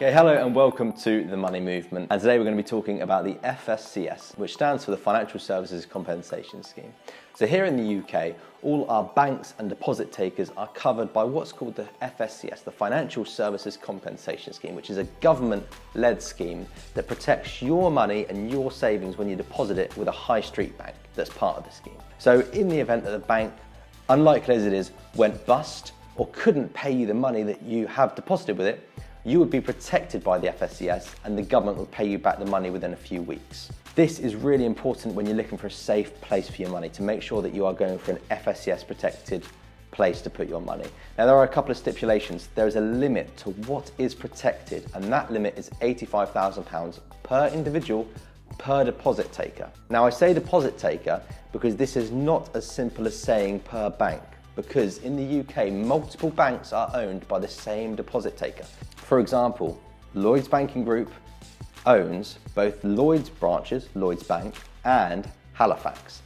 Okay, hello and welcome to The Money Movement. And today we're going to be talking about the FSCS, which stands for the Financial Services Compensation Scheme. So here in the UK, all our banks and deposit takers are covered by what's called the FSCS, the Financial Services Compensation Scheme, which is a government-led scheme that protects your money and your savings when you deposit it with a high street bank that's part of the scheme. So in the event that the bank, unlikely as it is, went bust or couldn't pay you the money that you have deposited with it, you would be protected by the FSCS and the government would pay you back the money within a few weeks. This is really important when you're looking for a safe place for your money, to make sure that you are going for an FSCS protected place to put your money. Now there are a couple of stipulations. There is a limit to what is protected, and that limit is £85,000 per individual per deposit taker. Now I say deposit taker because this is not as simple as saying per bank, because in the UK, multiple banks are owned by the same deposit taker. For example, Lloyds Banking Group owns both Lloyds branches, Lloyds Bank, and Halifax.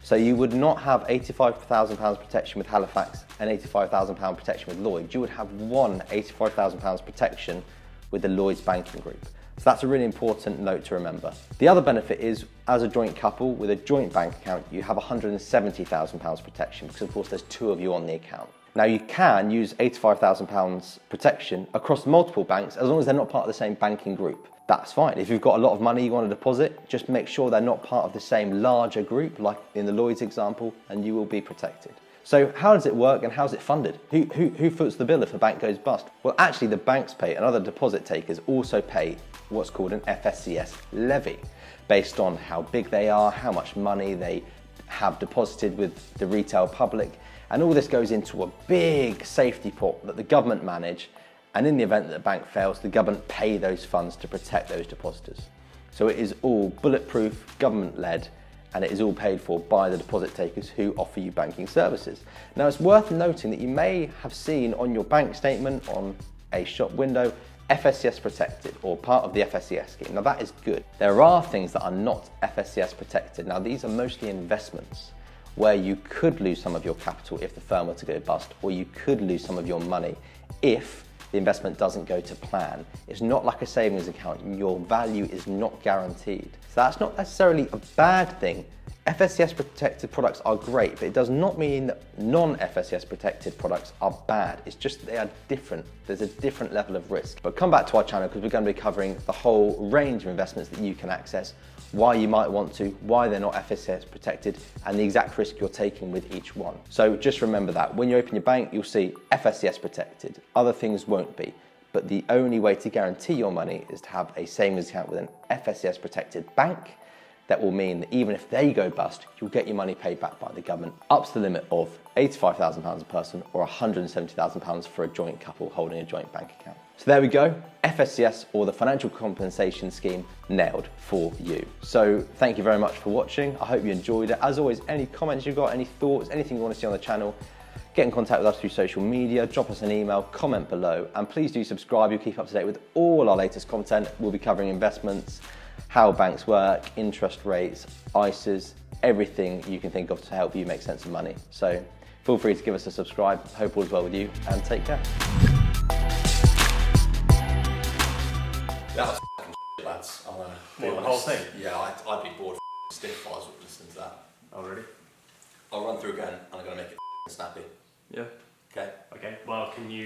So you would not have £85,000 protection with Halifax and £85,000 protection with Lloyds. You would have one £85,000 protection with the Lloyds Banking Group. So that's a really important note to remember. The other benefit is, as a joint couple with a joint bank account, you have £170,000 protection because of course there's two of you on the account. Now you can use £85,000 protection across multiple banks as long as they're not part of the same banking group. That's fine. If you've got a lot of money you want to deposit, just make sure they're not part of the same larger group, like in the Lloyds example, and you will be protected. So how does it work and how's it funded? Who foots the bill if a bank goes bust? Well, actually the banks pay and other deposit takers also pay what's called an FSCS levy, based on how big they are, how much money they have deposited with the retail public. And all this goes into a big safety pot that the government manage. And in the event that the bank fails, the government pay those funds to protect those depositors. So it is all bulletproof, government-led, and it is all paid for by the deposit takers who offer you banking services. Now it's worth noting that you may have seen on your bank statement, on a shop window, FSCS protected, or part of the FSCS scheme. Now that is good. There are things that are not FSCS protected. Now these are mostly investments where you could lose some of your capital if the firm were to go bust, or you could lose some of your money if the investment doesn't go to plan. It's not like a savings account. Your value is not guaranteed. So that's not necessarily a bad thing. FSCS protected products are great, but it does not mean that non-FSCS protected products are bad. It's just that they are different. There's a different level of risk. But come back to our channel because we're going to be covering the whole range of investments that you can access, why you might want to, why they're not FSCS protected, and the exact risk you're taking with each one. So just remember that when you open your bank, you'll see FSCS protected. Other things won't be. But the only way to guarantee your money is to have a savings account with an FSCS protected bank. That will mean that even if they go bust, you'll get your money paid back by the government, up to the limit of £85,000 a person or £170,000 for a joint couple holding a joint bank account. So there we go, FSCS, or the Financial Compensation Scheme, nailed for you. So thank you very much for watching. I hope you enjoyed it. As always, any comments you've got, any thoughts, anything you want to see on the channel, get in contact with us through social media, drop us an email, comment below, and please do subscribe. You'll keep up to date with all our latest content. We'll be covering investments, how banks work, interest rates, ISAs, everything you can think of to help you make sense of money. So feel free to give us a subscribe. Hope all is well with you, and take care. That was shit, lads. I'm gonna be honest. The whole thing? Yeah, I'd be bored stiff if I was listening to that. Oh, really? I'll run through again and I'm gonna make it snappy. Yeah. Okay? Okay, well, can you